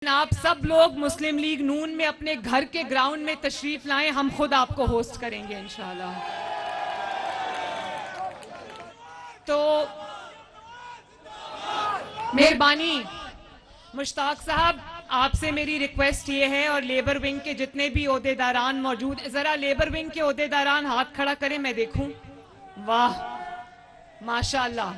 आप सब लोग मुस्लिम लीग नून में अपने घर के ग्राउंड में तशरीफ लाएं, हम खुद आपको होस्ट करेंगे इंशाल्लाह। तो मेहरबानी मुश्ताक साहब, आपसे मेरी रिक्वेस्ट ये है, और लेबर विंग के जितने भी ओहदेदारान मौजूद, जरा लेबर विंग के ओहदेदारान हाथ खड़ा करें, मैं देखूं। वाह माशाल्लाह।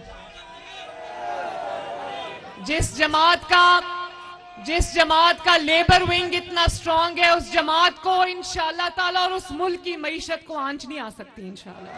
जिस जमात का लेबर विंग इतना स्ट्रांग है, उस जमात को इंशाअल्लाह ताला और उस मुल्क की मईशत को आंच नहीं आ सकती इंशाअल्लाह।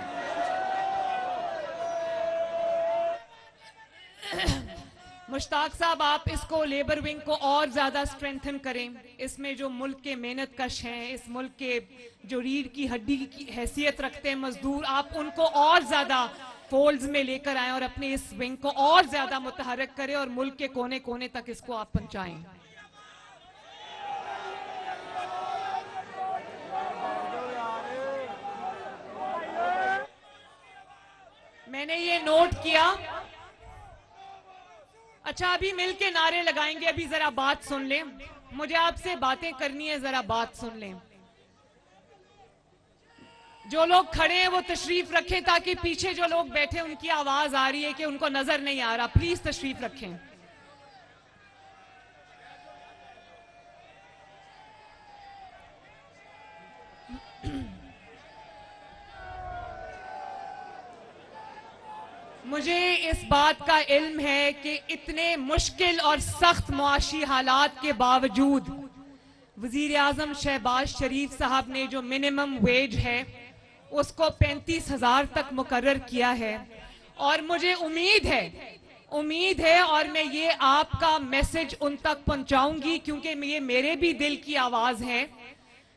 मुश्ताक साहब, आप इसको लेबर विंग को और ज्यादा स्ट्रेंथन करें। इसमें जो मुल्क के मेहनत कश हैं, इस मुल्क के जो रीढ़ की हड्डी की हैसियत रखते हैं मजदूर, आप उनको और ज्यादा फोल्ड्स में लेकर आए और अपने इस विंग को और ज्यादा मुतहरक करें और मुल्क के कोने कोने तक इसको आप पहुंचाएं। मैंने ये नोट किया। अच्छा, अभी मिलके नारे लगाएंगे। अभी जरा बात सुन लें, मुझे आपसे बातें करनी है, जरा बात सुन लें। जो लोग खड़े हैं वो तशरीफ रखें, ताकि पीछे जो लोग बैठे उनकी आवाज आ रही है कि उनको नजर नहीं आ रहा। प्लीज तशरीफ रखें। मुझे इस बात का इल्म है कि इतने मुश्किल और सख्त मुआशी हालात के बावजूद वजीर आजम शहबाज शरीफ साहब ने जो मिनिमम वेज है उसको 35,000 तक मुकर्रर किया है। और मुझे उम्मीद है और मैं ये आपका मैसेज उन तक पहुंचाऊंगी, क्योंकि ये मेरे भी दिल की आवाज है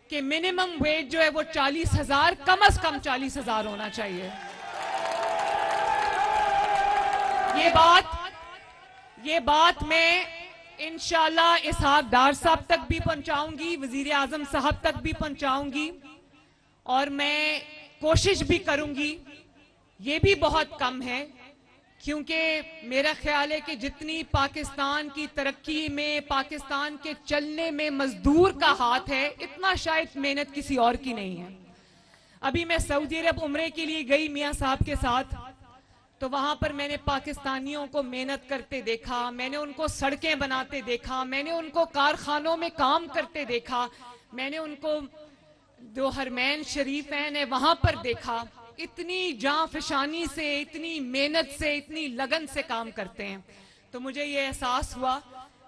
कि मिनिमम वेज जो है वो 40,000, कम से कम 40,000 होना चाहिए। ये बात मैं इंशाल्लाह इसहाक डार साहब तक भी पहुंचाऊंगी, वजीर आजम साहब तक भी पहुंचाऊंगी, और मैं कोशिश भी करूंगी। ये भी बहुत कम है, क्योंकि मेरा ख्याल है कि जितनी पाकिस्तान की तरक्की में, पाकिस्तान के चलने में मजदूर का हाथ है, इतना शायद मेहनत किसी और की नहीं है। अभी मैं सऊदी अरब उम्रे के लिए गई मियां साहब के साथ, तो वहां पर मैंने पाकिस्तानियों को मेहनत करते देखा, मैंने उनको सड़कें बनाते देखा, मैंने उनको कारखानों में काम करते देखा, मैंने उनको जो हरमैन शरीफैन है वहां पर देखा। इतनी जांफशानी से, इतनी मेहनत से, इतनी लगन से काम करते हैं। तो मुझे ये एहसास हुआ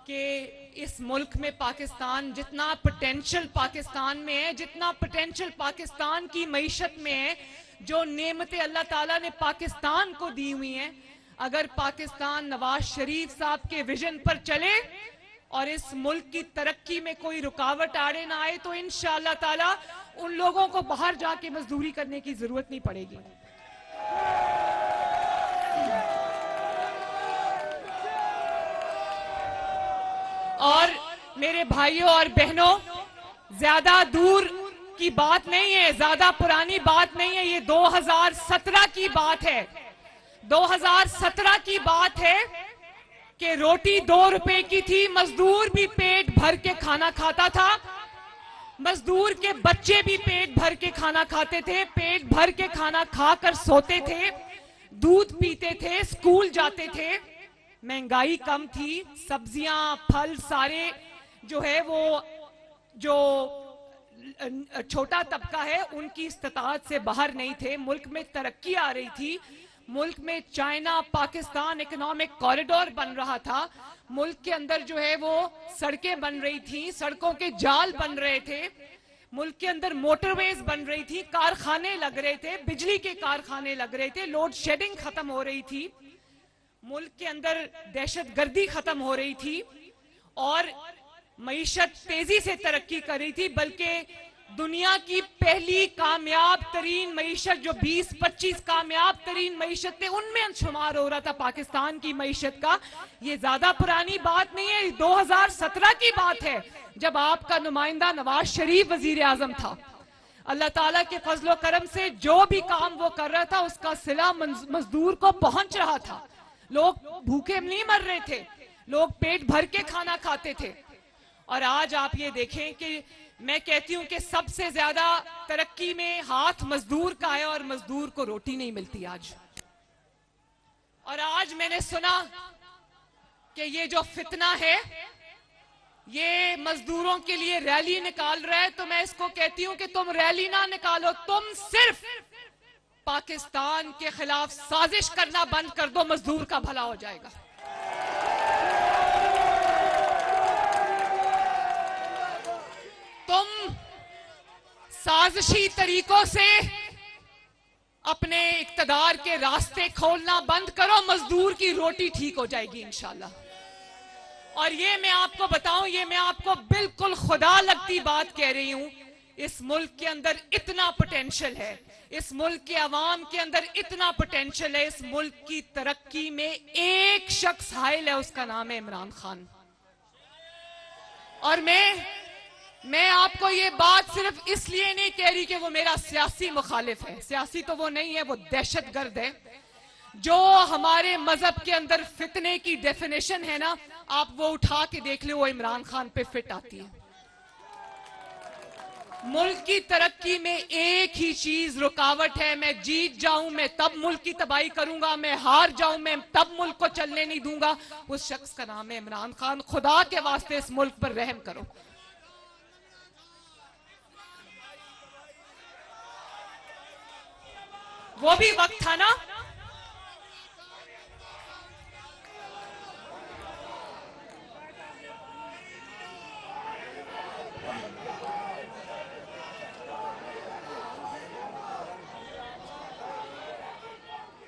कि इस मुल्क में पाकिस्तान, जितना पोटेंशियल पाकिस्तान में है, जितना पोटेंशियल पाकिस्तान की मईशत में है, जो नेमतें अल्लाह ताला ने पाकिस्तान को दी हुई हैं, अगर पाकिस्तान नवाज शरीफ साहब के विजन पर चले और इस मुल्क की तरक्की में कोई रुकावट आड़े ना आए, तो इंशाअल्लाह ताला उन लोगों को बाहर जाके मजदूरी करने की जरूरत नहीं पड़ेगी। और मेरे भाइयों और बहनों, ज्यादा दूर की बात नहीं है, ज्यादा पुरानी बात नहीं है, ये 2017 की बात है। 2017 की बात है कि रोटी 2 रुपए की थी, मजदूर भी पेट भर के खाना खाता था, मजदूर के बच्चे भी पेट भर के खाना खाते थे, पेट भर के खाना खाकर सोते थे, दूध पीते थे, स्कूल जाते थे। महंगाई कम थी, सब्जियां, फल सारे जो है वो जो छोटा तबका है उनकी इस्तात से बाहर नहीं थे। मुल्क में तरक्की आ रही थी, मुल्क में चाइना पाकिस्तान इकोनॉमिक कॉरिडोर बन रहा था, मुल्क के अंदर जो है वो सड़कें बन रही थी, सड़कों के जाल बन रहे थे, मुल्क के अंदर मोटरवेज बन रही थी, कारखाने लग रहे थे, बिजली के कारखाने लग रहे थे, लोड शेडिंग खत्म हो रही थी, मुल्क के अंदर दहशतगर्दी खत्म हो रही थी, और मईशत तेजी से तरक्की कर रही थी। बल्कि दुनिया की पहली कामयाब तरीन मईशत, जो 20-25 कामयाब तरीन मईशत थे, उनमें शुमार हो रहा था पाकिस्तान की मईशत का। ये ज्यादा पुरानी बात नहीं है, 2017 की बात है, जब आपका नुमाइंदा नवाज शरीफ वजीर आजम था। अल्लाह ताला के फजलो करम से जो भी काम वो कर रहा था, उसका सिला मजदूर को पहुंच रहा था। लोग भूखे नहीं मर रहे थे, लोग पेट भर के खाना खाते थे। और आज आप ये देखें कि मैं कहती हूं कि सबसे ज्यादा तरक्की में हाथ मजदूर का है और मजदूर को रोटी नहीं मिलती आज। और आज मैंने सुना कि ये जो फितना है ये मजदूरों के लिए रैली निकाल रहा है, तो मैं इसको कहती हूं कि तुम रैली ना निकालो, तुम सिर्फ पाकिस्तान के खिलाफ साजिश करना बंद कर दो, मजदूर का भला हो जाएगा। तुम साजिशी तरीकों से अपने इक्तदार के रास्ते खोलना बंद करो, मजदूर की रोटी ठीक हो जाएगी इंशाल्लाह। और ये मैं आपको बताऊं, ये मैं आपको बिल्कुल खुदा लगती बात कह रही हूं, इस मुल्क के अंदर इतना पोटेंशियल है, इस मुल्क के अवाम के अंदर इतना पोटेंशियल है, इस मुल्क की तरक्की में एक शख्स हाइल है, उसका नाम है इमरान खान। और मैं आपको ये बात सिर्फ इसलिए नहीं कह रही कि वो मेरा सियासी मुखालिफ है, सियासी तो वो नहीं है, वो दहशतगर्द है। जो हमारे मजहब के अंदर फितने की डेफिनेशन है ना, आप वो उठा के देख लो, वो इमरान खान पे फिट आती है। मुल्क की तरक्की में एक ही चीज रुकावट है, मैं जीत जाऊं मैं तब मुल्क की तबाही करूंगा, मैं हार जाऊं मैं तब मुल्क को चलने नहीं दूंगा। उस शख्स का नाम है इमरान खान। खुदा के वास्ते इस मुल्क पर रहम करो। वो भी वक्त था ना,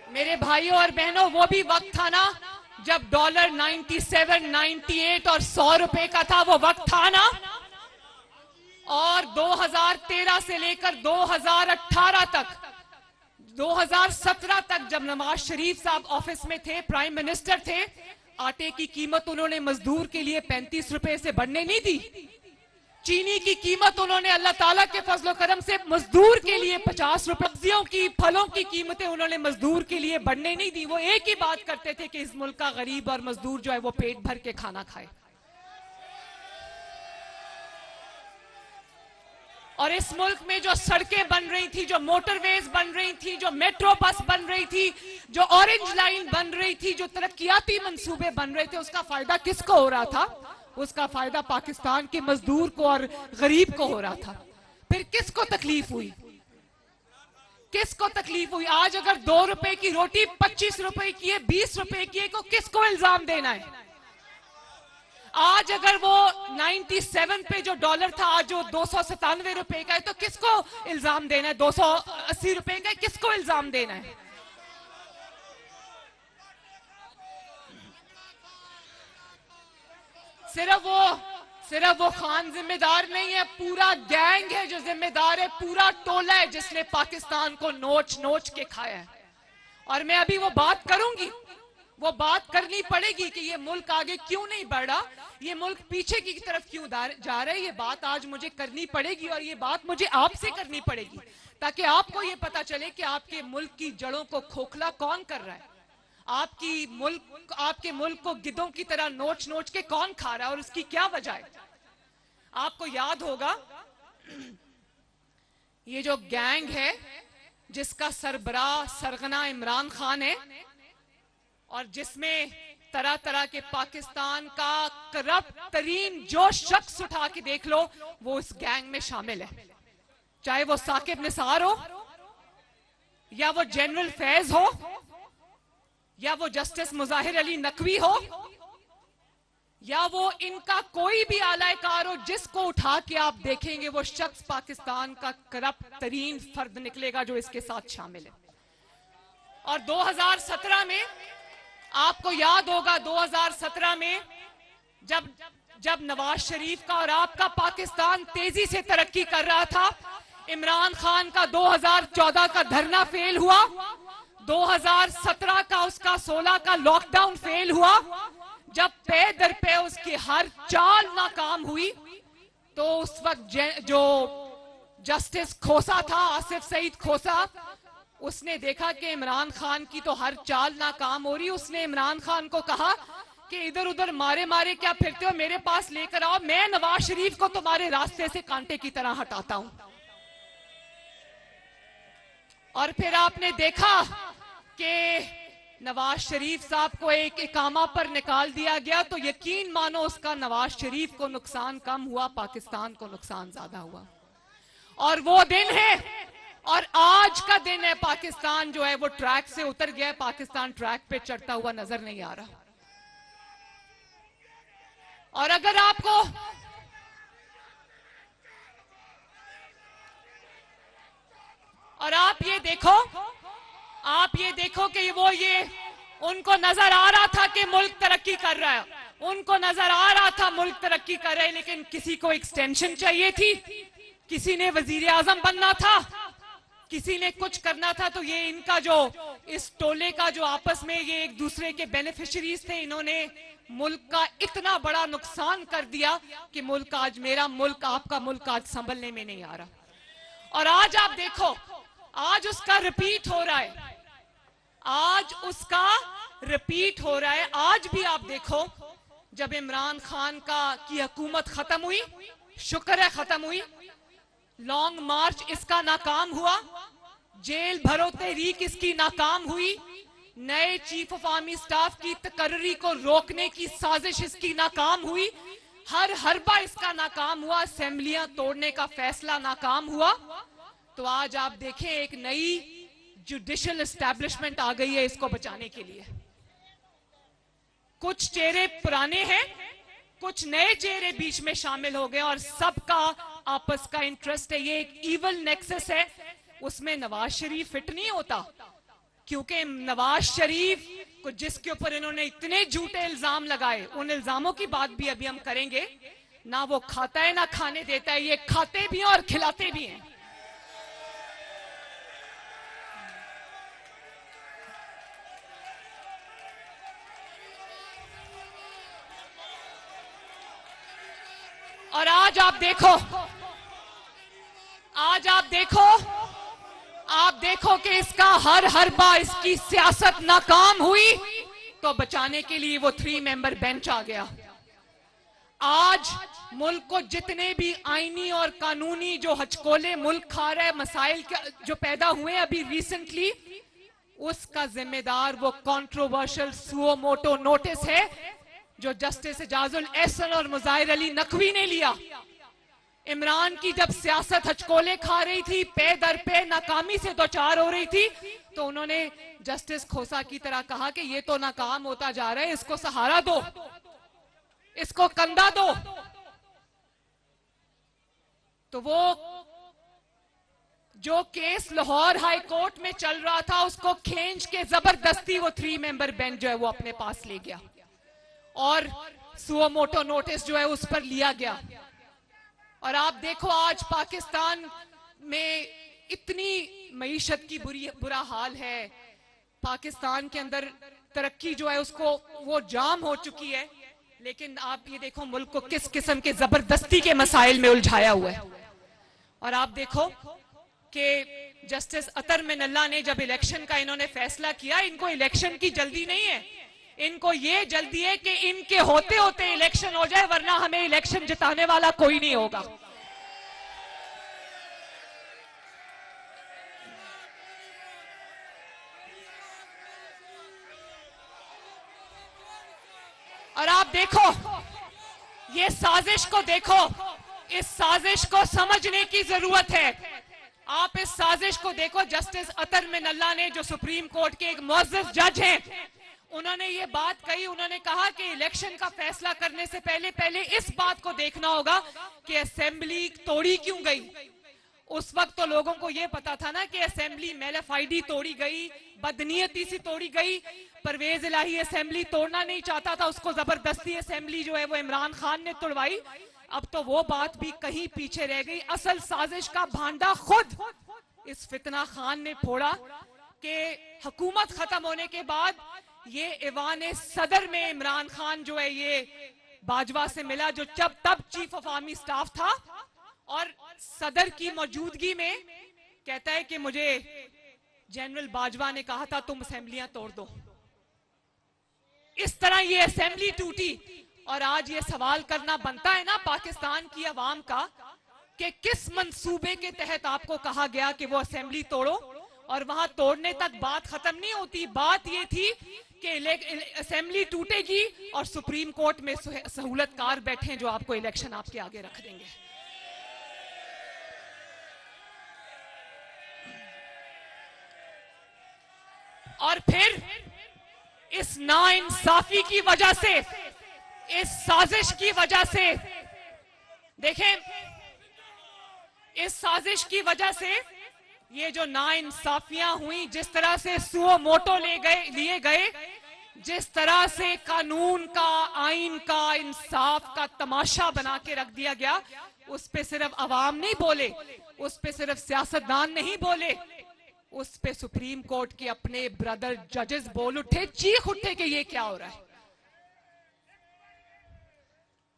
मेरे भाइयों और बहनों, वो भी वक्त था ना जब डॉलर 97, 98 और 100 रुपए का था, वो वक्त था ना। और 2013 से लेकर 2018 तक, 2017 तक जब नवाज शरीफ साहब ऑफिस में थे, प्राइम मिनिस्टर थे, आटे की कीमत उन्होंने मजदूर के लिए 35 रुपए से बढ़ने नहीं दी। चीनी की कीमत उन्होंने अल्लाह ताला के फजलो करम से मजदूर के लिए 50 रुपए, सब्जियों की, फलों की कीमतें उन्होंने मजदूर के लिए बढ़ने नहीं दी। वो एक ही बात करते थे कि इस मुल्क का गरीब और मजदूर जो है वो पेट भर के खाना खाए। और इस मुल्क में जो सड़कें बन रही थी, जो मोटरवेज बन रही थी, जो मेट्रो बस बन रही थी, जो ऑरेंज लाइन बन रही थी, जो तरक्याती मंसूबे बन रहे थे, उसका फायदा किसको हो रहा था? उसका फायदा पाकिस्तान के मजदूर को और गरीब को हो रहा था। फिर किसको तकलीफ हुई? किसको तकलीफ हुई? आज अगर 2 रुपए की रोटी 25 रुपए की है, 20 रुपए की है, तो किसको इल्जाम देना है? आज अगर वो 97 पे जो डॉलर था, आज जो 297 रुपए का है, तो किसको इल्जाम देना है? 280 रुपए का है, किसको इल्जाम देना है? सिर्फ वो खान जिम्मेदार नहीं है, पूरा गैंग है जो जिम्मेदार है, पूरा टोला है जिसने पाकिस्तान को नोच नोच के खाया है। और मैं अभी वो बात करूंगी, वो बात करनी पड़ेगी कि ये मुल्क आगे क्यों नहीं बढ़ रहा, ये मुल्क पीछे की तरफ क्यों जा रहा है। ये बात आज मुझे करनी पड़ेगी और ये बात मुझे आपसे करनी पड़ेगी, ताकि आपको ये पता चले कि आपके मुल्क की जड़ों को खोखला कौन कर रहा है, आपके मुल्क को गिद्धों की तरह नोच नोच के कौन खा रहा है और उसकी क्या वजह है। आपको याद होगा ये जो गैंग है जिसका सरबराह सरगना इमरान खान है और जिसमें तरह तरह के पाकिस्तान का करप्ट तरीन जो शख्स उठा के देख लो वो इस गैंग में शामिल है, चाहे वो साकिब निसार हो या वो जनरल फैज हो या वो जस्टिस मुजाहिर अली नकवी हो या वो इनका कोई भी आलाकार हो, जिसको उठा के आप देखेंगे वो शख्स पाकिस्तान का करप्ट तरीन फर्द निकलेगा जो इसके साथ शामिल है। और 2017 में आपको याद होगा, 2017 में जब नवाज शरीफ का और आपका पाकिस्तान तेजी से तरक्की कर रहा था, इमरान खान का 2014 का धरना फेल हुआ, 2017 का उसका 16 का लॉकडाउन फेल हुआ, जब पे दर पे उसकी हर चाल नाकाम हुई, तो उस वक्त जो जस्टिस खोसा था, आसिफ सईद खोसा, उसने देखा कि इमरान खान की तो हर चाल नाकाम हो रही। उसने इमरान खान को कहा कि इधर उधर मारे मारे क्या फिरते हो, मेरे पास लेकर आओ, मैं नवाज शरीफ को तुम्हारे रास्ते से कांटे की तरह हटाता हूं। और फिर आपने देखा कि नवाज शरीफ साहब को एक इकामा पर निकाल दिया गया, तो यकीन मानो उसका नवाज शरीफ को नुकसान कम हुआ, पाकिस्तान को नुकसान ज्यादा हुआ। और वो दिन है, और आज का दिन है, पाकिस्तान जो है वो ट्रैक से उतर गया, पाकिस्तान ट्रैक पे चढ़ता हुआ नजर नहीं आ रहा। और अगर आपको और आप ये देखो कि ये उनको नजर आ रहा था कि मुल्क तरक्की कर रहा है, उनको नजर आ रहा था मुल्क तरक्की कर रहा है, लेकिन किसी को एक्सटेंशन चाहिए थी, किसी ने वजीर आजम बनना था, किसी ने कुछ करना था। तो ये इनका जो इस टोले का जो आपस में ये एक दूसरे के बेनिफिशियरीज थे, इन्होंने मुल्क का इतना बड़ा नुकसान कर दिया कि मुल्क आज, मेरा मुल्क, आपका मुल्क आज संभलने में नहीं आ रहा। और आज आप देखो, आज उसका रिपीट हो रहा है, आज उसका रिपीट हो रहा है। आज भी आप देखो, जब इमरान खान की हुकूमत खत्म हुई, शुक्र है खत्म हुई, लॉन्ग मार्च इसका नाकाम हुआ, जेल भरो तहरीक इसकी नाकाम हुई, नए चीफ ऑफ आर्मी स्टाफ की तकर्री को रोकने की साजिश इसकी नाकाम हुई, हर हरबा इसका नाकाम हुआ, असेंबलियां तोड़ने का फैसला नाकाम हुआ। तो आज आप देखें, एक नई जुडिशियल एस्टैब्लिशमेंट आ गई है इसको बचाने के लिए। कुछ चेहरे पुराने हैं, कुछ नए चेहरे बीच में शामिल हो गए, और सबका आपस का इंटरेस्ट है। ये एक इवल नेक्सस है, उसमें नवाज शरीफ फिट नहीं होता, क्योंकि नवाज शरीफ को, जिसके ऊपर इन्होंने इतने झूठे इल्जाम लगाए, उन इल्जामों की बात भी अभी हम करेंगे, ना वो खाता है ना खाने देता है, ये खाते भी हैं और खिलाते भी हैं। और आज आप देखो कि इसका हर हरबा, इसकी सियासत नाकाम हुई, तो बचाने के लिए वो 3 मेंबर बेंच आ गया। आज मुल्क को जितने भी आईनी और कानूनी जो हचकोले मुल्क खा रहा है, मसाइल जो पैदा हुए अभी रिसेंटली, उसका जिम्मेदार वो कंट्रोवर्शियल सुओ मोटो नोटिस है जो जस्टिस एजाजुल एहसन और मुजाहिर अली नकवी ने लिया। इमरान की जब सियासत हचकोले खा रही थी, पे दर पे नाकामी से दो चार हो रही थी, तो उन्होंने जस्टिस खोसा की तरह कहा कि ये तो नाकाम होता जा रहा है, इसको सहारा दो, इसको कंधा दो। तो वो जो केस लाहौर हाई कोर्ट में चल रहा था, उसको खींच के जबरदस्ती वो 3 मेंबर बेंच जो है वो अपने पास ले गया, और सुओ मोटो नोटिस जो है उस पर लिया गया। और आप देखो, आज पाकिस्तान में इतनी मईशत की बुरा हाल है, पाकिस्तान के अंदर तरक्की जो है उसको वो जाम हो चुकी है, लेकिन आप ये देखो मुल्क को किस किस्म के जबरदस्ती के मसाइल में उलझाया हुआ है। और आप देखो कि जस्टिस अतर मिनल्ला ने जब इलेक्शन का इन्होंने फैसला किया, इनको इलेक्शन की जल्दी नहीं है, इनको ये जल्दी है कि इनके होते होते इलेक्शन हो जाए, वरना हमें इलेक्शन जिताने वाला कोई नहीं होगा। और आप देखो, ये साजिश को देखो, इस साजिश को समझने की जरूरत है। आप इस साजिश को देखो। जस्टिस अतर मिनल्ला ने, जो सुप्रीम कोर्ट के एक मुअज़्ज़ज़ जज हैं, उन्होंने ये बात कही, उन्होंने कहा कि इलेक्शन का फैसला करने से पहले इस बात को देखना होगा कि असेंबली तोड़ी क्यों गई। उस वक्त तो लोगों को यह पता था ना कि असेंबली मेलाफाइडी तोड़ी गई, बदनीयती से तोड़ी गई। परवेज इलाही असेंबली तोड़ना नहीं चाहता था, उसको जबरदस्ती असेंबली जो है वो इमरान खान ने तोड़वाई। अब तो वो बात भी कहीं पीछे रह गई। असल साजिश का भांडा खुद इस फितना खान ने फोड़ा कि हुकूमत खत्म होने के बाद ये ईवान सदर में इमरान खान जो है ये बाजवा से मिला, जो तब चीफ ऑफ आर्मी स्टाफ था, और सदर की मौजूदगी में कहता है कि मुझे जनरल बाजवा ने कहा था तुम असेंबलियां तोड़ दो। इस तरह ये असेंबली टूटी। और आज ये सवाल करना बनता है ना पाकिस्तान की आवाम का कि किस मंसूबे के तहत आपको कहा गया कि वो असेंबली तोड़ो, और वहां तोड़ने तक बात खत्म नहीं होती। बात ये थी कि असेंबली टूटेगी और सुप्रीम कोर्ट में सहूलतकार बैठे जो आपको इलेक्शन आपके आगे रख देंगे। और फिर इस नाइंसाफी की वजह से, इस साजिश की वजह से, देखें, इस साजिश की वजह से ये जो नाइंसाफियां हुई, जिस तरह से सुओ मोटो लिए गए, जिस तरह से कानून का, आइन का, इंसाफ का तमाशा बना के रख दिया गया, उस पे सिर्फ अवाम नहीं बोले, उस पे सिर्फ सियासतदान नहीं बोले, उस पे सुप्रीम कोर्ट के अपने ब्रदर जजेस बोल उठे, चीख उठे कि ये क्या हो रहा है।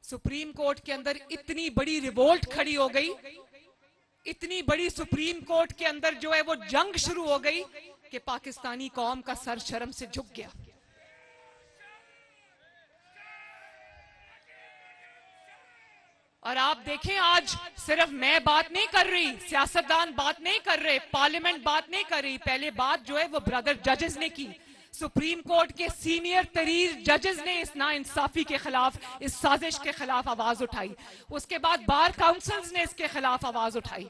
सुप्रीम कोर्ट के अंदर इतनी बड़ी रिवोल्ट खड़ी हो गई, इतनी बड़ी सुप्रीम कोर्ट के अंदर जो है वो जंग शुरू हो गई कि पाकिस्तानी कौम का सर शर्म से झुक गया। और आप देखें, आज सिर्फ मैं बात नहीं कर रही, सियासतदान बात नहीं कर रहे, पार्लियामेंट बात नहीं कर रही, पहले बात जो है वो ब्रदर जजेस ने की। सुप्रीम कोर्ट के सीनियर तरीन जजेस ने इस नाइंसाफी के खिलाफ, इस साजिश के खिलाफ आवाज उठाई। उसके बाद बार काउंसिल्स ने इसके खिलाफ आवाज उठाई।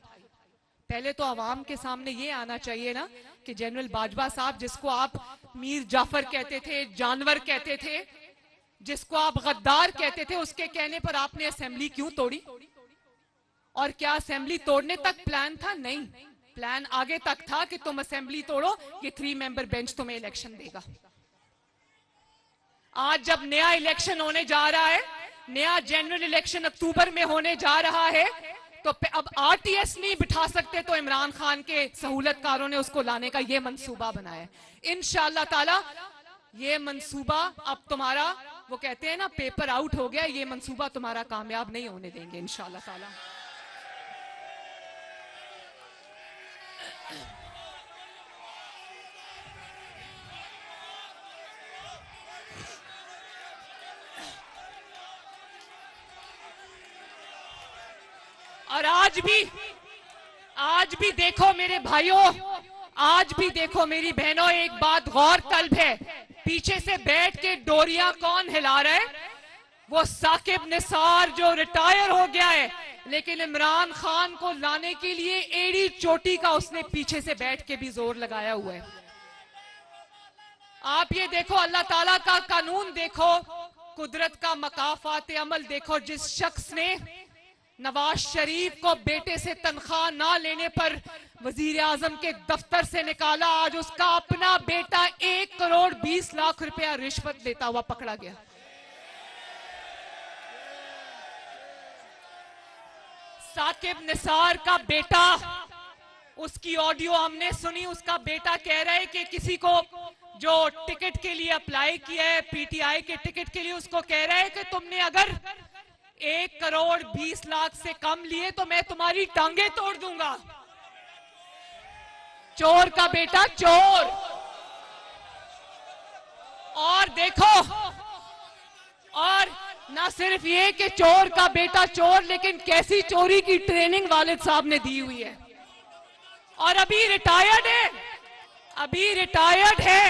पहले तो अवाम के सामने ये आना चाहिए ना कि जनरल बाजवा साहब, जिसको आप मीर जाफर कहते थे, जानवर कहते थे, जिसको आप गद्दार कहते थे, उसके कहने पर आपने असेंबली क्यों तोड़ी? और क्या असेंबली तोड़ने तक प्लान था? नहीं, प्लान आगे तक था कि तुम असेंबली तोड़ो, ये 3 मेंबर बेंच तुम्हें इलेक्शन देगा। आज जब नया इलेक्शन होने जा रहा है, नया जनरल इलेक्शन अक्टूबर में होने जा रहा है, तो अब आरटीएस नहीं बिठा सकते, तो इमरान खान के सहूलतकारों ने उसको लाने का ये मंसूबा बनाया। इंशाअल्लाह ताला ये मंसूबा अब तुम्हारा, वो कहते हैं ना, पेपर आउट हो गया, ये मंसूबा तुम्हारा कामयाब नहीं होने देंगे इंशाअल्लाह ताला। और आज भी देखो मेरे भाइयों, आज भी देखो मेरी बहनों, एक बात गौर तलब है, पीछे से बैठ के डोरियां कौन हिला रहा है? वो साकिब निसार जो रिटायर हो गया है, लेकिन इमरान खान को लाने के लिए एड़ी चोटी का उसने पीछे से बैठ के भी जोर लगाया हुआ है। आप ये देखो, अल्लाह ताला का कानून देखो, कुदरत का मकाफात अमल देखो। जिस शख्स ने नवाज शरीफ को बेटे से तनख्वाह ना लेने पर वजीर आजम के दफ्तर से निकाला, आज उसका अपना बेटा 1 करोड़ 20 लाख रुपया रिश्वत देता हुआ पकड़ा गया। साकिब निसार का बेटा, उसकी ऑडियो हमने सुनी, उसका बेटा कह रहा है कि किसी को जो टिकट के लिए अप्लाई किया है, पीटीआई के टिकट के लिए, उसको कह रहा है कि तुमने अगर 1 करोड़ 20 लाख से कम लिए तो मैं तुम्हारी टांगे तोड़ दूंगा। चोर का बेटा चोर। और देखो, और ना सिर्फ ये कि चोर का बेटा चोर, लेकिन कैसी चोरी की ट्रेनिंग वालिद साहब ने दी हुई है। और अभी रिटायर्ड है, अभी रिटायर्ड है।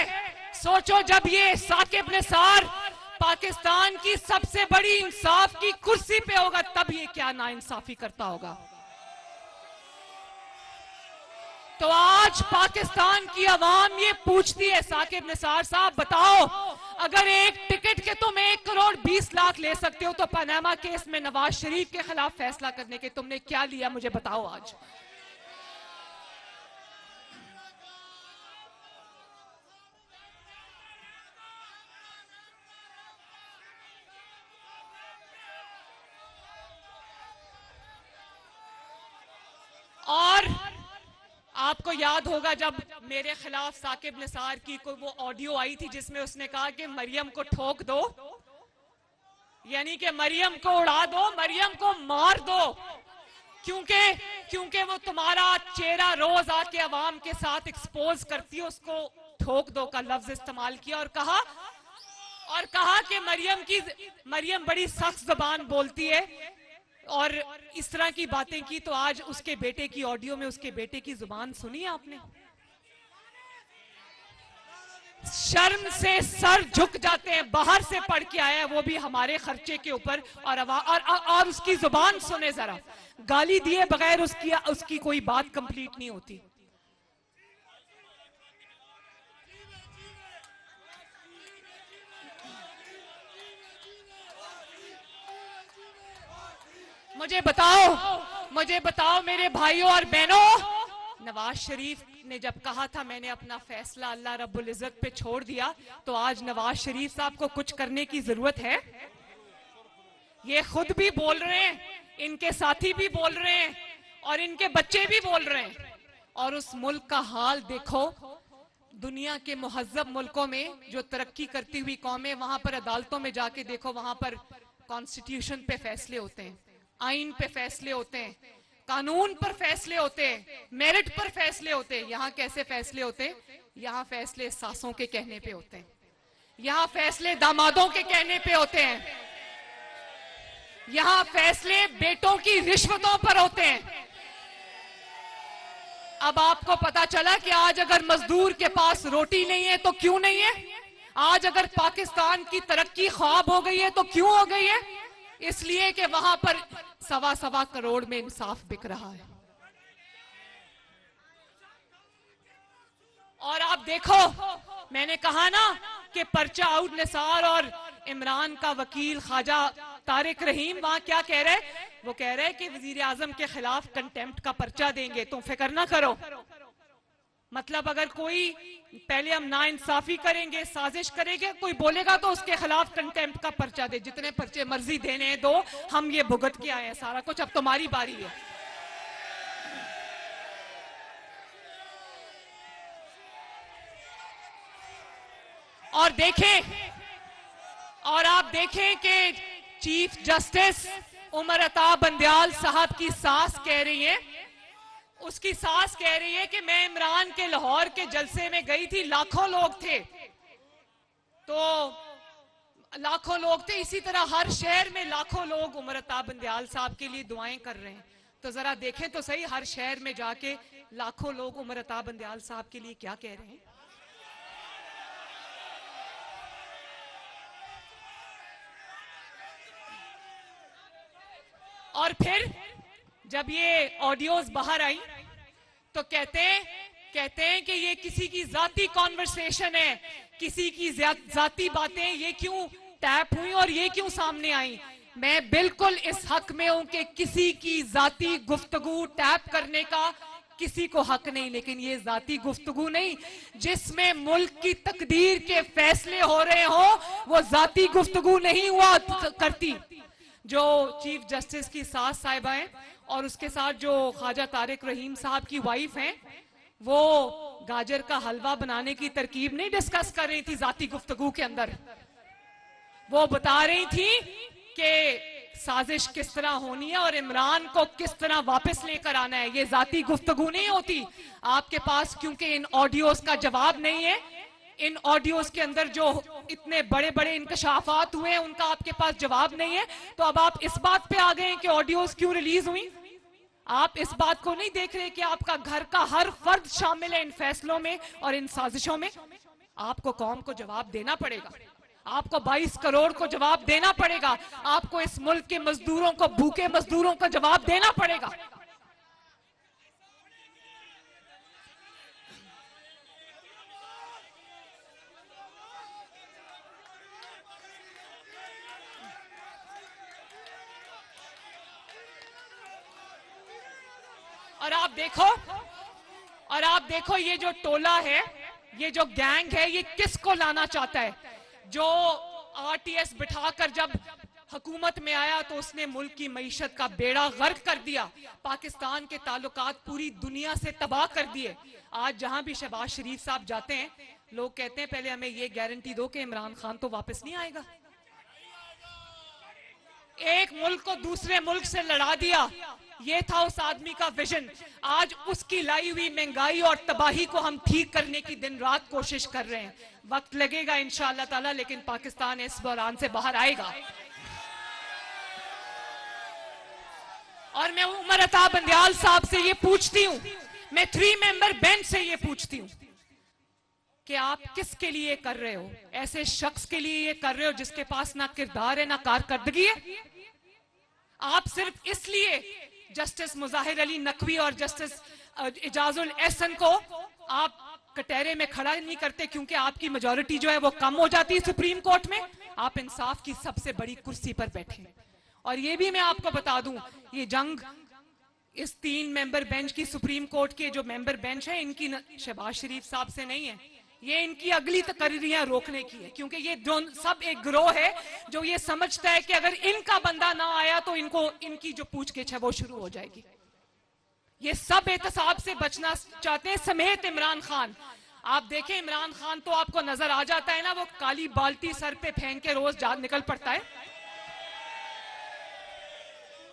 सोचो, जब ये साकिब निसार पाकिस्तान की सबसे बड़ी इंसाफ की कुर्सी पे होगा, तब ये क्या नाइंसाफी करता होगा। तो आज पाकिस्तान की आवाम ये पूछती है, साकिब निसार साहब बताओ, अगर एक टिकट के तुम 1 करोड़ 20 लाख ले सकते हो, तो पनामा केस में नवाज शरीफ के खिलाफ फैसला करने के तुमने क्या लिया, मुझे बताओ आज। और आपको याद होगा जब मेरे खिलाफ साकिब निसार की कोई वो ऑडियो आई थी जिसमें उसने कहा कि मरियम को ठोक दो, यानी कि मरियम को उड़ा दो, मरियम को मार दो, क्योंकि वो तुम्हारा चेहरा रोज आके अवाम के साथ एक्सपोज करती है, उसको ठोक दो का लफ्ज इस्तेमाल किया और कहा और कहा कि मरियम बड़ी सख्त जबान बोलती है और इस तरह की बातें की। तो आज उसके बेटे की ऑडियो में उसके बेटे की जुबान सुनी आपने? शर्म से सर झुक जाते हैं। बाहर से पढ़ के आया है, वो भी हमारे खर्चे के ऊपर, और उसकी जुबान सुने जरा। गाली दिए बगैर उसकी कोई बात कंप्लीट नहीं होती। मुझे बताओ मेरे भाइयों और बहनों, नवाज शरीफ ने जब कहा था मैंने अपना फैसला अल्लाह रब्बुल इज्जत पे छोड़ दिया, तो आज नवाज शरीफ साहब को कुछ करने की जरूरत है? ये खुद भी बोल रहे हैं, इनके साथी भी बोल रहे हैं और इनके बच्चे भी बोल रहे हैं। और उस मुल्क का हाल देखो, दुनिया के मुहज्जब मुल्कों में जो तरक्की करती हुई कौमें, वहां पर अदालतों में जाके देखो, वहां पर कॉन्स्टिट्यूशन पे फैसले होते हैं, आइन पे फैसले होते हैं, कानून पर फैसले होते हैं, मेरिट पर फैसले होते हैं। यहाँ कैसे फैसले होते हैं? यहाँ फैसले सासों के कहने पे होते हैं, यहाँ फैसले दामादों के कहने पे होते हैं, यहाँ फैसले बेटों की रिश्वतों पर होते हैं। अब आपको पता चला कि आज अगर मजदूर के पास रोटी नहीं है तो क्यों नहीं है? आज अगर पाकिस्तान की तरक्की ख्वाब हो गई है तो क्यों हो गई है? इसलिए कि वहां पर सवा करोड़ में इंसाफ बिक रहा है। और आप देखो, मैंने कहा ना कि पर्चा आउट निसार और इमरान का वकील ख्वाजा तारिक रहीम वहां क्या कह रहे? वो कह रहे कि वजीर आजम के खिलाफ कंटेम्प्ट का पर्चा देंगे, तुम फिक्र ना करो। मतलब अगर कोई पहले हम नाइंसाफी करेंगे, साजिश करेंगे, कोई बोलेगा तो उसके खिलाफ कंटेम्प्ट का पर्चा दे, जितने पर्चे मर्जी देने दो, हम ये भुगत के आए हैं सारा कुछ, अब तुम्हारी बारी है। और आप देखें कि चीफ जस्टिस उमर अता बंदयाल साहब की सास कह रही है, उसकी सास कह रही है कि मैं इमरान के लाहौर के जलसे में गई थी, लाखों लोग थे, तो लाखों लोग थे, इसी तरह हर शहर में लाखों लोग उमर अता बंदयाल साहब के लिए दुआएं कर रहे हैं। तो जरा देखें तो सही, हर शहर में जाके लाखों लोग उमर अता बंदयाल साहब के लिए क्या कह रहे हैं। और फिर जब ये ऑडियोज बाहर आई तो कहते हैं कि ये किसी की जाती कॉन्वर्सेशन है, किसी की जाती बातें ये क्यों टैप हुई और ये क्यों सामने आई। मैं बिल्कुल इस हक में हूं कि किसी की जाती गुफ्तगू टैप करने का किसी को हक नहीं, लेकिन ये जाती गुफ्तगू नहीं, जिसमें मुल्क की तकदीर के फैसले हो रहे हो, वो जाती गुफ्तगू नहीं हुआ करती। जो चीफ जस्टिस की सास साहिबा हैं और उसके साथ जो ख्वाजा तारिक रहीम साहब की वाइफ हैं, वो गाजर का हलवा बनाने की तरकीब नहीं डिस्कस कर रही थी जाती गुफ्तगू के अंदर। वो बता रही थी कि साजिश किस तरह होनी है और इमरान को किस तरह वापस लेकर आना है। ये जाती गुफ्तगू नहीं होती आपके पास, क्योंकि इन ऑडियोज का जवाब नहीं है। इन ऑडियोज के अंदर जो इतने बड़े बड़े इंकशाफात हुए हैं उनका आपके पास जवाब नहीं है। तो अब आप इस बात पे आ गए हैं कि ऑडियोज क्यों रिलीज हुई। आप इस बात को नहीं देख रहे कि आपका घर का हर फर्द शामिल है इन फैसलों में और इन साजिशों में। आपको कौम को जवाब देना पड़ेगा, आपको 22 करोड़ को जवाब देना पड़ेगा, आपको इस मुल्क के मजदूरों को, भूखे मजदूरों का जवाब देना पड़ेगा। और आप देखो ये जो टोला है, ये जो गैंग है, ये किसको लाना चाहता है। जो आरटीएस बिठाकर जब हुकूमत में आया तो उसने मुल्क की मईशत का बेड़ा गर्क कर दिया, पाकिस्तान के ताल्लुकात पूरी दुनिया से तबाह कर दिए। आज जहां भी शहबाज शरीफ साहब जाते हैं, लोग कहते हैं पहले हमें ये गारंटी दो कि इमरान खान तो वापस नहीं आएगा। एक मुल्क को दूसरे मुल्क से लड़ा दिया, ये था उस आदमी का विजन। आज उसकी लाई हुई महंगाई और तबाही को हम ठीक करने की दिन रात कोशिश कर रहे हैं। वक्त लगेगा इंशाअल्लाह ताला, लेकिन पाकिस्तान इस बहरान से बाहर आएगा। और मैं उमर अता बंदयाल साहब से ये पूछती हूं, मैं 3 मेंबर बेंच से ये पूछती हूं कि आप किसके लिए कर रहे हो? ऐसे शख्स के लिए ये कर रहे हो जिसके पास ना किरदार है ना कारकर्दगी है? आप सिर्फ इसलिए जस्टिस मुजाहिर अली नकवी और जस्टिस इजाजुल एहसन को आप कटहरे में खड़ा नहीं करते क्योंकि आपकी मेजॉरिटी जो है वो कम हो जाती है सुप्रीम कोर्ट में? आप इंसाफ की सबसे बड़ी कुर्सी पर बैठे हैं। और ये भी मैं आपको बता दूं, ये जंग इस 3 मेंबर बेंच की, सुप्रीम कोर्ट के जो मेंबर बेंच है, इनकी शहबाज शरीफ साहब से नहीं है, ये इनकी अगली तकरीरियां रोकने की है। क्योंकि ये सब एक गिरोह है जो ये समझता है कि अगर इनका बंदा ना आया तो इनकी जो पूछगिछ है वो शुरू हो जाएगी। ये सब एहतसाब से बचना चाहते हैं, समेत इमरान खान। आप देखें, इमरान खान तो आपको नजर आ जाता है ना, वो काली बाल्टी सर पे फेंक के रोज जा निकल पड़ता है।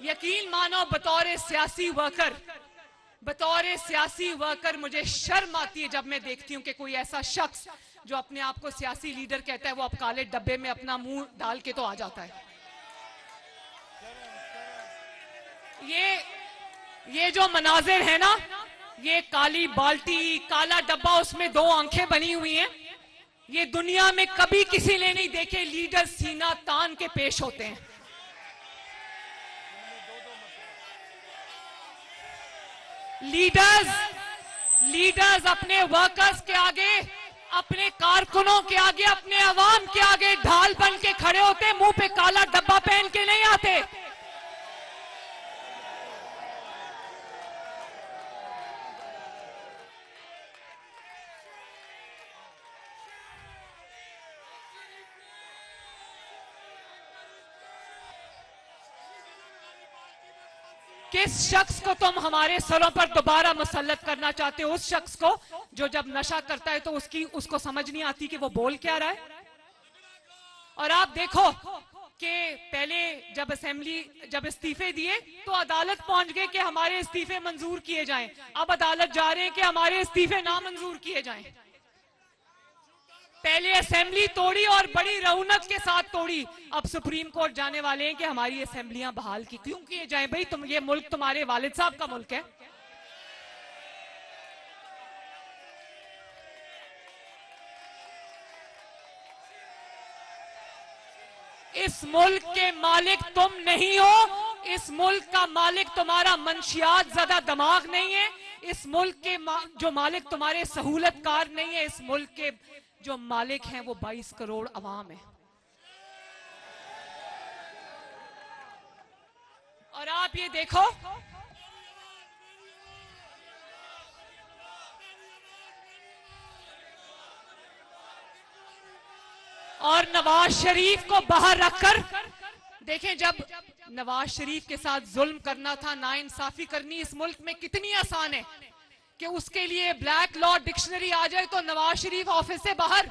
यकीन मानो, बतौर सियासी वर्कर मुझे शर्म आती है जब मैं देखती हूं कि कोई ऐसा शख्स जो अपने आप को सियासी लीडर कहता है, वो अब काले डब्बे में अपना मुंह डाल के तो आ जाता है। ये जो मनाजिर है ना, ये काली बाल्टी, काला डब्बा, उसमें 2 आंखें बनी हुई हैं, ये दुनिया में कभी किसी ने नहीं देखे। लीडर सीना तान के पेश होते हैं। लीडर्स अपने वर्कर्स के आगे, अपने कारकुनों के आगे, अपने अवाम के आगे ढाल बन के खड़े होते, मुंह पे काला डब्बा पहन के नहीं आते। किस शख्स को तुम हमारे सरों पर दोबारा मुसल्लत करना चाहते हो? उस शख्स को जो जब नशा करता है तो उसको समझ नहीं आती कि वो बोल क्या रहा है। और आप देखो कि पहले जब इस्तीफे दिए तो अदालत पहुंच गए कि हमारे इस्तीफे मंजूर किए जाएं। अब अदालत जा रहे हैं कि हमारे इस्तीफे ना मंजूर किए जाएं। पहले असेंबली तोड़ी और बड़ी रौनक के साथ तोड़ी, अब सुप्रीम कोर्ट जाने वाले हैं कि हमारी असेंबलियां बहाल की क्यों किए जाएं? भाई, ये मुल्क तुम्हारे वालिद साहब का मुल्क है। इस मुल्क के मालिक तुम नहीं हो। इस मुल्क का मालिक तुम्हारा मंशियात ज़्यादा दिमाग नहीं है। इस मुल्क के जो मालिक तुम्हारे सहूलतकार नहीं है। इस मुल्क के जो मालिक हैं वो 22 करोड़ अवाम है। और आप ये देखो, और नवाज शरीफ को बाहर रखकर देखें, जब नवाज शरीफ के साथ जुल्म करना था, नाइंसाफी करनी इस मुल्क में कितनी आसान है कि उसके लिए ब्लैक लॉ डिक्शनरी आ जाए तो नवाज शरीफ ऑफिस से बाहर।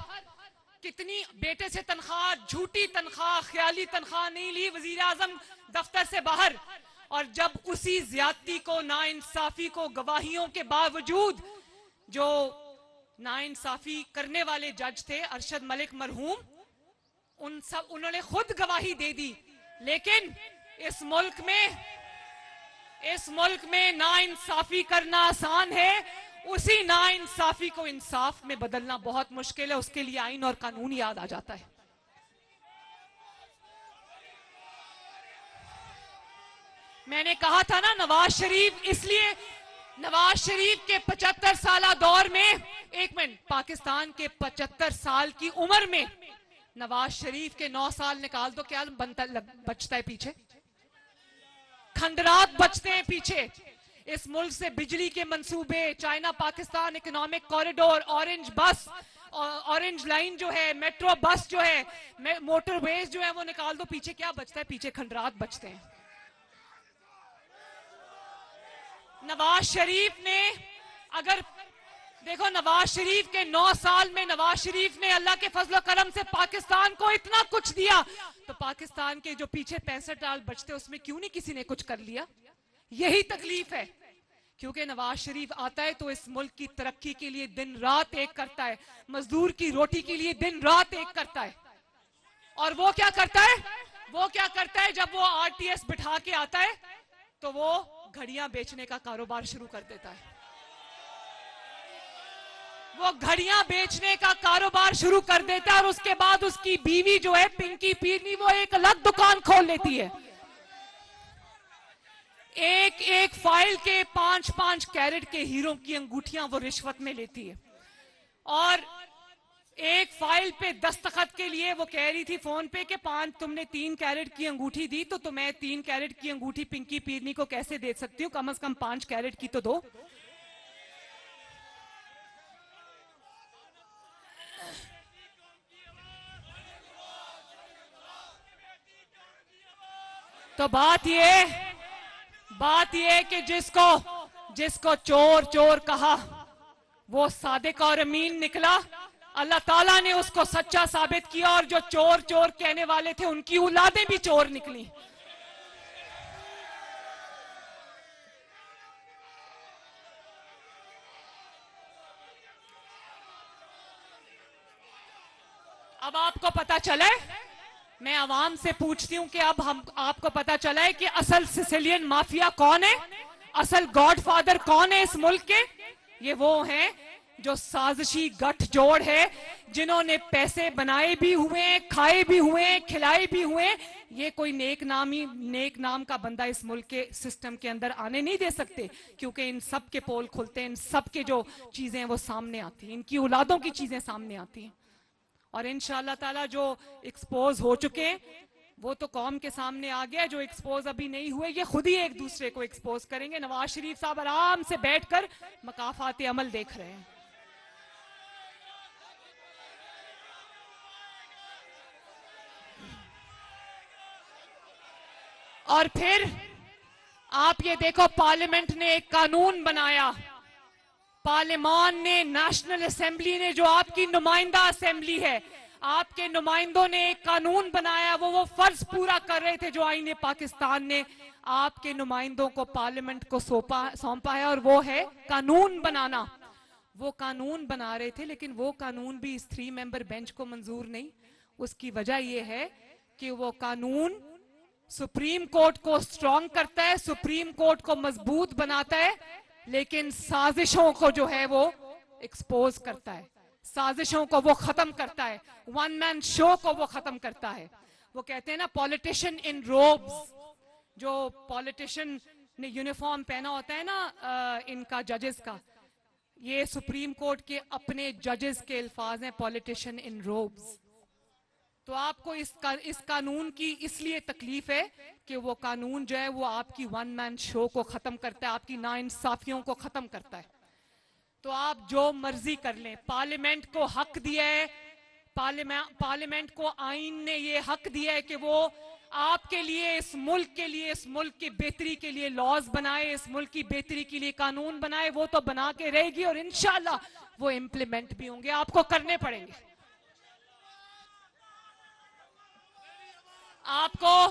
कितनी बेटे से तनख्वाह, झूठी तनख्वाह, ख्याली तनख्वाह नहीं ली, वजीर आजम दफ्तर से बाहर। और जब उसी ज्यादती को, नाइंसाफी को, गवाहियों के बावजूद, जो नाइंसाफी करने वाले जज थे अरशद मलिक मरहूम, उन्होंने खुद गवाही दे दी। लेकिन इस मुल्क में नाइंसाफी करना आसान है, उसी नाइंसाफी को इंसाफ में बदलना बहुत मुश्किल है। उसके लिए आइन और कानून याद आ जाता है। मैंने कहा था ना, नवाज शरीफ के 75 साल दौर में, एक मिनट, पाकिस्तान के 75 साल की उम्र में नवाज शरीफ के 9 साल निकाल दो, क्या बचता है पीछे? खंडरात बचते हैं पीछे। इस मुल्क से बिजली के मंसूबे, China Pakistan economic corridor, orange line जो है, मेट्रो बस जो है, मोटरवेज जो है, वो निकाल दो, पीछे क्या बचता है? पीछे खंडरात बचते हैं। नवाज शरीफ ने, अगर देखो, नवाज शरीफ के 9 साल में नवाज शरीफ ने अल्लाह के फजल करम से पाकिस्तान को इतना कुछ दिया, तो पाकिस्तान के जो पीछे 65 साल बचते उसमें क्यों नहीं किसी ने कुछ कर लिया? यही तकलीफ है, क्योंकि नवाज शरीफ आता है तो इस मुल्क की तरक्की के लिए दिन रात एक करता है, मजदूर की रोटी के लिए दिन रात एक करता है। और वो क्या करता है, वो क्या करता है, जब वो आरटीएस बिठा के आता है तो वो घड़ियां बेचने का कारोबार शुरू कर देता है। वो घड़ियां बेचने का कारोबार शुरू कर देता है और उसके बाद उसकी बीवी जो है पिंकी पीरनी, वो एक अलग दुकान खोल लेती है। एक एक फाइल के 5-5 कैरेट के हीरो की अंगूठियां वो रिश्वत में लेती है। और एक फाइल पे दस्तखत के लिए वो कह रही थी फोन पे कि तुमने 3 कैरेट की अंगूठी दी तो मैं 3 कैरेट की अंगूठी पिंकी पीरनी को कैसे दे सकती हूँ, कम से कम 5 कैरेट की तो दो। तो बात ये कि जिसको चोर चोर कहा वो सादिक और अमीन निकला। अल्लाह ताला ने उसको सच्चा साबित किया और जो चोर चोर कहने वाले थे उनकी औलादें भी चोर निकली। अब आपको पता चला है, मैं आवाम से पूछती हूं कि अब आपको पता चला है कि असल सिसिलियन माफिया कौन है, असल गॉडफादर कौन है इस मुल्क के। ये वो हैं जो साजिशी गठजोड़ है, जिन्होंने पैसे बनाए भी हुए, खाए भी हुए, खिलाए भी हुए। ये कोई नेक नाम का बंदा इस मुल्क के सिस्टम के अंदर आने नहीं दे सकते, क्योंकि इन सब के पोल खुलते हैं, इन सब के जो चीजें वो सामने आती हैं, इनकी औलादों की चीजें सामने आती हैं। और इंशाअल्लाह ताला जो एक्सपोज हो चुके हैं वो तो कौम के सामने आ गया, जो एक्सपोज अभी नहीं हुए ये खुद ही एक दूसरे को एक्सपोज करेंगे। नवाज शरीफ साहब आराम से बैठकर मकाफात अमल देख रहे हैं। और फिर आप ये देखो, पार्लियामेंट ने एक कानून बनाया, पार्लियामान ने, नेशनल असेंबली ने, जो आपकी नुमाइंदा असेंबली है, आपके नुमाइंदों ने एक कानून बनाया। वो फर्ज पूरा कर रहे थे जो आईने पाकिस्तान ने आपके नुमाइंदों को पार्लियामेंट को सौंपा है, और वो है कानून बनाना। वो कानून बना रहे थे, लेकिन वो कानून भी इस 3 मेंबर बेंच को मंजूर नहीं। उसकी वजह यह है कि वो कानून सुप्रीम कोर्ट को स्ट्रांग करता है, सुप्रीम कोर्ट को मजबूत बनाता है, लेकिन साजिशों को जो है वो एक्सपोज करता है, साजिशों को वो खत्म करता है, वन मैन शो को वो खत्म करता है। वो कहते हैं ना, पॉलिटिशियन इन रोब्स, जो पॉलिटिशियन ने यूनिफॉर्म पहना होता है ना इनका जजेस का, ये सुप्रीम कोर्ट के अपने जजेस के अल्फाज हैं, पॉलिटिशियन इन रोब्स। तो आपको इस कानून की इसलिए तकलीफ है कि वो कानून जो है वो आपकी वन मैन शो को खत्म करता है, आपकी नाइंसाफियों को खत्म करता है। तो आप जो मर्जी कर लें, पार्लियामेंट को हक दिया है, पार्लियामेंट को आईन ने ये हक दिया है कि वो आपके लिए, इस मुल्क के लिए, इस मुल्क की बेहतरी के लिए लॉज बनाए, इस मुल्क की बेहतरी के लिए कानून बनाए। वो तो बना के रहेगी और इंशाल्लाह वो इंप्लीमेंट भी होंगे, आपको करने पड़ेंगे। आपको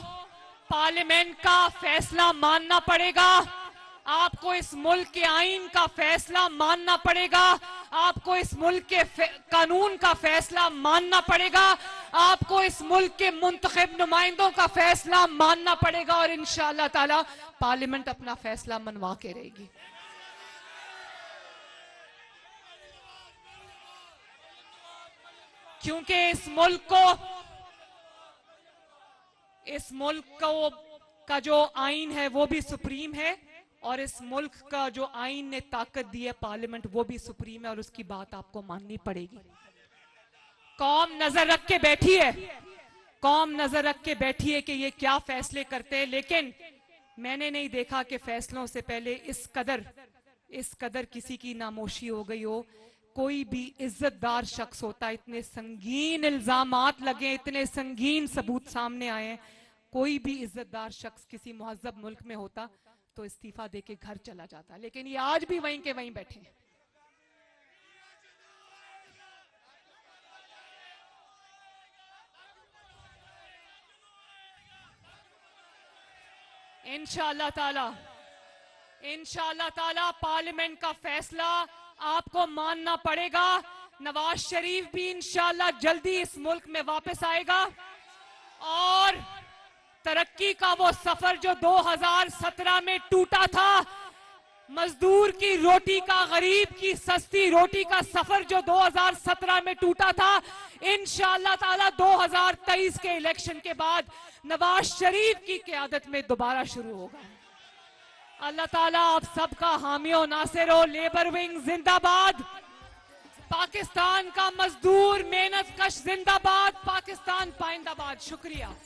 पार्लियामेंट का फैसला मानना पड़ेगा, आपको इस मुल्क के आईन का फैसला मानना पड़ेगा, आपको इस मुल्क के कानून का फैसला मानना पड़ेगा, आपको इस मुल्क के मुंतखब नुमाइंदों का फैसला मानना पड़ेगा, और इंशाअल्लाह ताला पार्लियामेंट अपना फैसला मनवा के रहेगी। क्योंकि इस मुल्क का जो आईन है वो भी सुप्रीम है, और इस मुल्क का जो आईन ने ताकत दी है पार्लियामेंट, वो भी सुप्रीम है, और उसकी बात आपको माननी पड़ेगी। कौम नजर रख के बैठी है, कौम नजर रख के बैठी है कि ये क्या फैसले करते हैं, लेकिन मैंने नहीं देखा कि फैसलों से पहले इस कदर किसी की नामोशी हो गई हो। कोई भी इज्जतदार शख्स होता, इतने संगीन इल्जामात लगे, इतने संगीन सबूत सामने आए, कोई भी इज्जतदार शख्स किसी मुहज्जब मुल्क में होता तो इस्तीफा देके घर चला जाता, लेकिन ये आज भी वहीं के वहीं बैठे हैं। इंशाअल्लाह ताला इंशाअल्लाह ताला पार्लियामेंट का फैसला आपको मानना पड़ेगा। नवाज शरीफ भी इंशाअल्लाह जल्दी इस मुल्क में वापस आएगा और तरक्की का वो सफर जो 2017 में टूटा था, मजदूर की रोटी का, गरीब की सस्ती रोटी का सफर जो 2017 में टूटा था, इंशाअल्लाह ताला 2023 के इलेक्शन के बाद नवाज शरीफ की क़यादत में दोबारा शुरू होगा। अल्लाह ताला आप सबका हामी और नासिर हो। लेबर विंग जिंदाबाद, पाकिस्तान का मजदूर मेहनत कश जिंदाबाद, पाकिस्तान पाइंदाबाद। शुक्रिया।